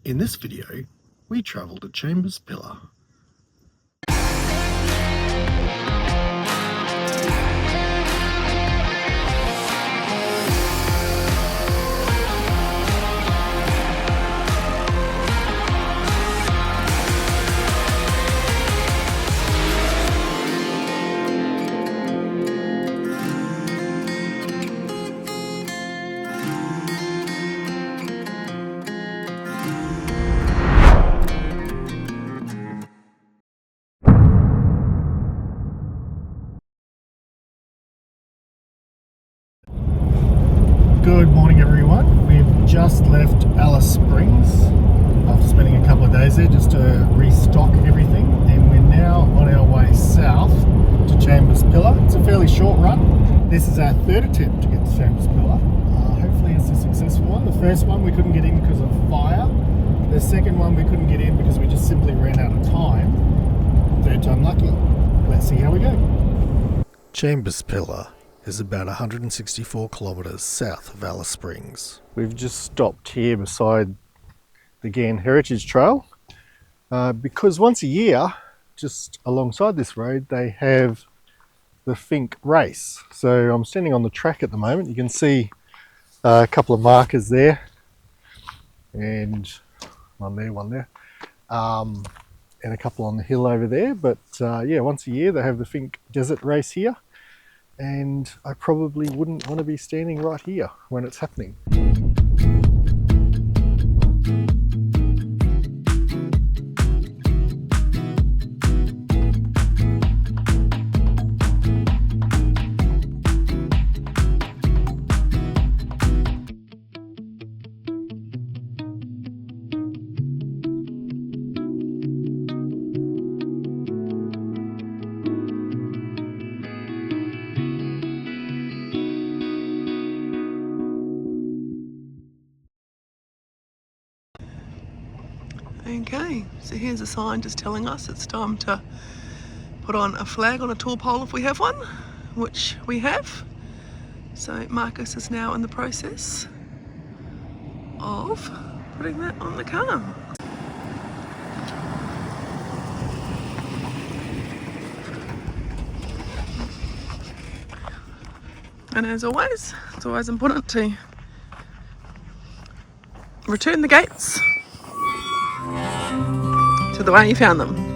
In this video, we travel to Chambers Pillar. Good morning everyone, we've just left Alice Springs after spending a couple of days there just to restock everything, and we're now on our way south to Chambers Pillar. It's a fairly short run. This is our third attempt to get to Chambers Pillar. Hopefully it's a successful one. The first one we couldn't get in because of fire. The second one we couldn't get in because we just simply ran out of time. Third time lucky. Let's see how we go. Chambers Pillar is about 164 kilometres south of Alice Springs. We've just stopped here beside the Ghan Heritage Trail because once a year, just alongside this road, they have the Fink race. So I'm standing on the track at the moment. You can see a couple of markers there, and one there, and a couple on the hill over there. But yeah, once a year they have the Fink desert race here, and I probably wouldn't want to be standing right here when it's happening. Okay, so here's a sign just telling us it's time to put on a flag on a tall pole if we have one, which we have. So Marcus is now in the process of putting that on the car. And as always, it's always important to return the gates to the way you found them.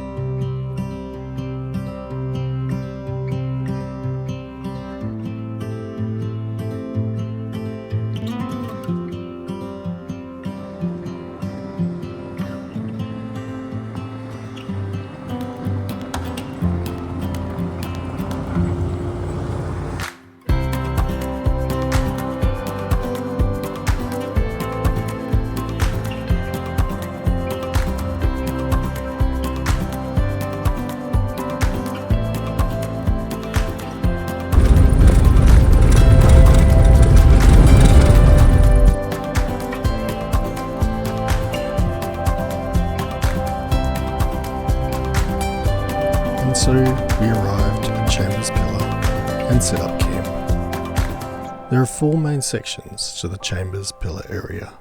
And so we arrived at Chambers Pillar and set up camp. There are four main sections to the Chambers Pillar area.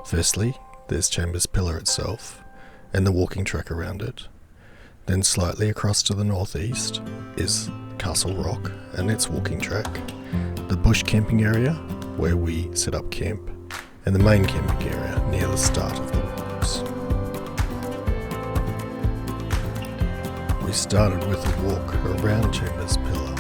Firstly, there's Chambers Pillar itself and the walking track around it. Then slightly across to the northeast is Castle Rock and its walking track, the bush camping area where we set up camp, and the main camping area near the start of the walks. We started with a walk around Chambers Pillar.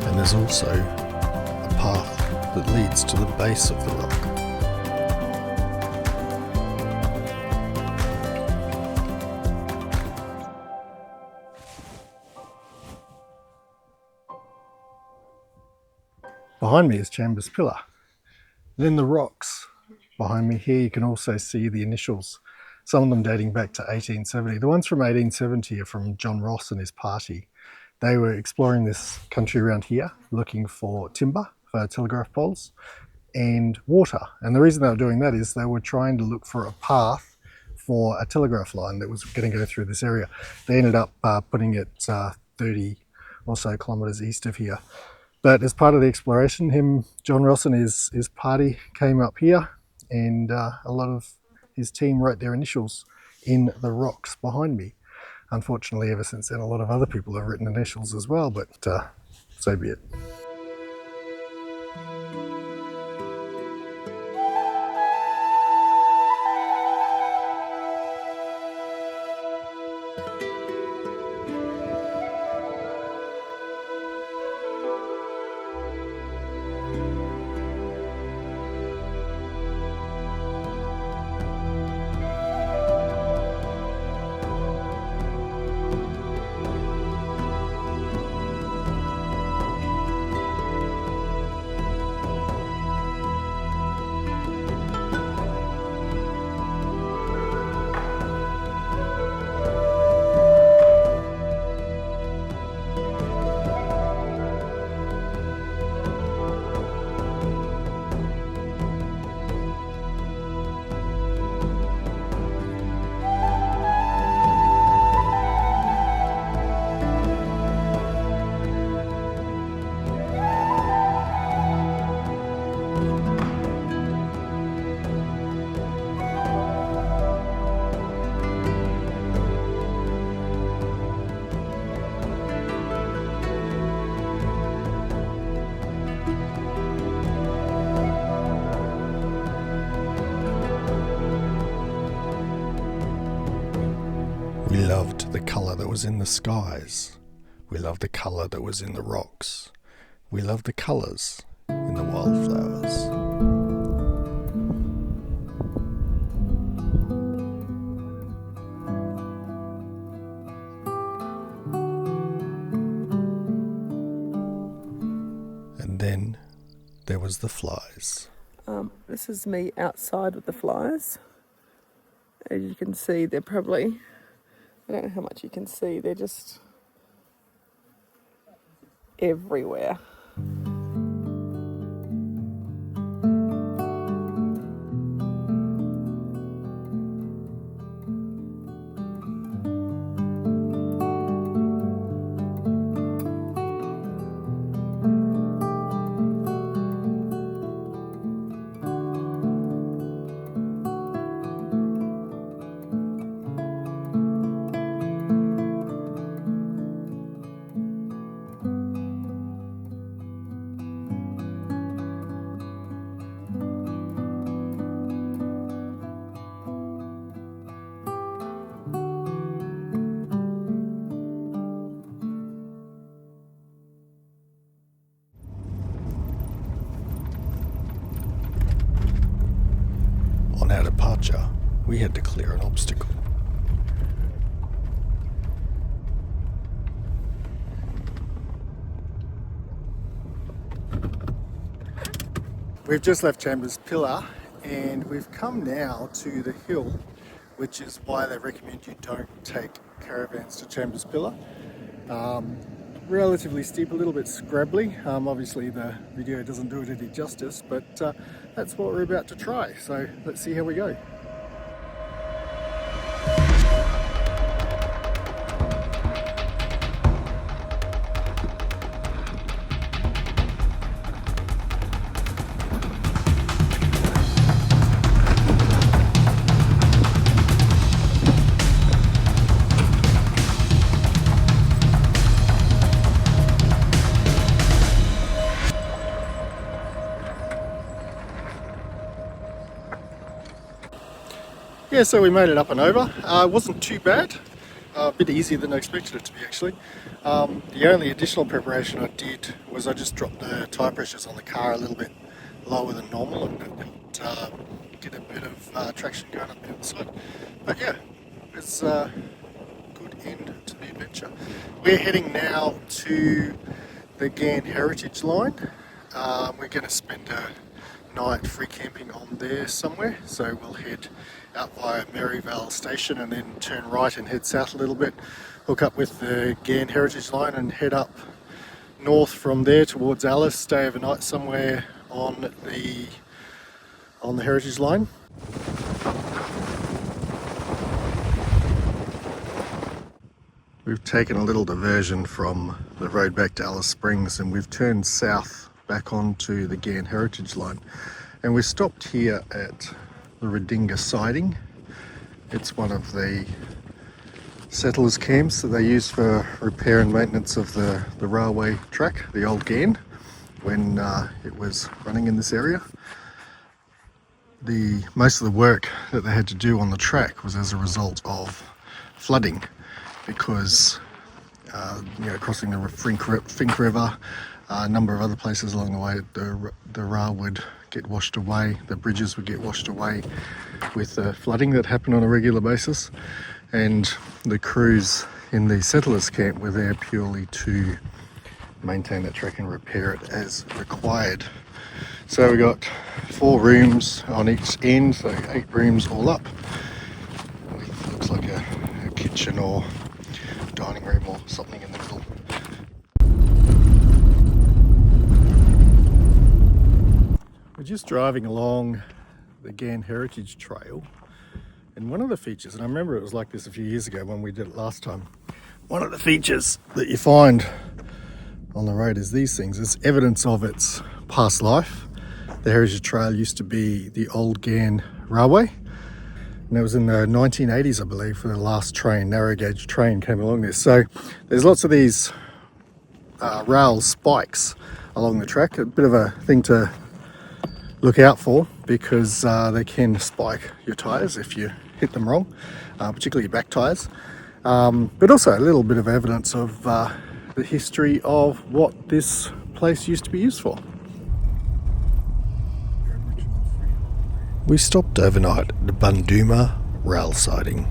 And there's also a path that leads to the base of the rock. Behind me is Chambers Pillar. Then the rocks behind me here, you can also see the initials, some of them dating back to 1870. The ones from 1870 are from John Ross and his party. They were exploring this country around here, looking for timber for telegraph poles and water. And the reason they were doing that is they were trying to look for a path for a telegraph line that was going to go through this area. They ended up putting it 30 or so kilometres east of here. But as part of the exploration, John Ross and his party came up here, and a lot of his team wrote their initials in the rocks behind me. Unfortunately, ever since then, a lot of other people have written initials as well, but so be it. We loved the colour that was in the skies. We loved the colour that was in the rocks. We loved the colours in the wildflowers. And then there was the flies. This is me outside with the flies. As you can see, they're probably, I don't know how much you can see, they're just everywhere. On our departure, we had to clear an obstacle. We've just left Chambers Pillar and we've come now to the hill, which is why they recommend you don't take caravans to Chambers Pillar. Relatively steep, a little bit scrabbly. Obviously the video doesn't do it any justice, but that's what we're about to try. So let's see how we go. Yeah, so we made it up and over. It wasn't too bad, a bit easier than I expected it to be actually. The only additional preparation I did was I just dropped the tyre pressures on the car a little bit lower than normal and get a bit of traction going up the other side. But yeah, it's a good end to the adventure. We're heading now to the Ghan Heritage Line. We're going to spend a night free camping on there somewhere, so we'll head out via Maryvale Station and then turn right and head south a little bit, hook up with the Ghan Heritage Line and head up north from there towards Alice, stay overnight somewhere on the Heritage Line. We've taken a little diversion from the road back to Alice Springs and we've turned south back onto the Ghan Heritage Line. And we're stopped here at the Redinga siding. It's one of the settlers' camps that they use for repair and maintenance of the railway track, the old Ghan, when it was running in this area. Most of the work that they had to do on the track was as a result of flooding, because crossing the Fink River, a number of other places along the way, the rail would get washed away, the bridges would get washed away with the flooding that happened on a regular basis, and the crews in the settlers' camp were there purely to maintain that track and repair it as required. So we got 4 rooms on each end, so 8 rooms all up. Looks like a kitchen or dining room or something in the middle. We're just driving along the Ghan Heritage Trail, and one of the features, and I remember it was like this a few years ago when we did it last time, one of the features that you find on the road is these things. It's evidence of its past life. The Heritage Trail used to be the old Ghan Railway, and it was in the 1980s, I believe, for the last train, narrow gauge train came along this. So there's lots of these rail spikes along the track, a bit of a thing to look out for, because they can spike your tyres if you hit them wrong, particularly your back tyres, but also a little bit of evidence of the history of what this place used to be used for. We stopped overnight at the Bunduma rail siding.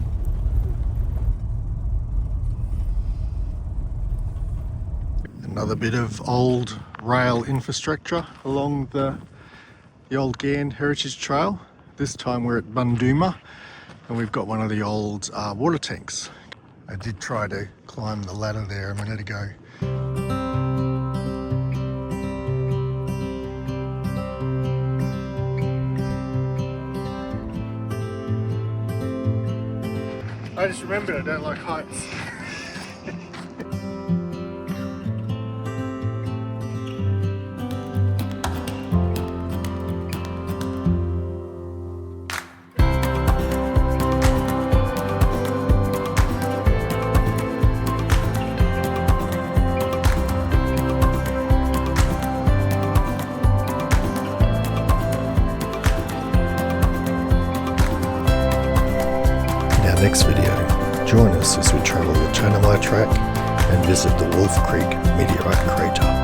Another bit of old rail infrastructure along the old Ghan Heritage Trail. This time we're at Bunduma and we've got one of the old water tanks. I did try to climb the ladder there a minute ago. I just remembered I don't like heights. Next video, join us as we travel the Channamai track and visit the Wolf Creek meteorite crater.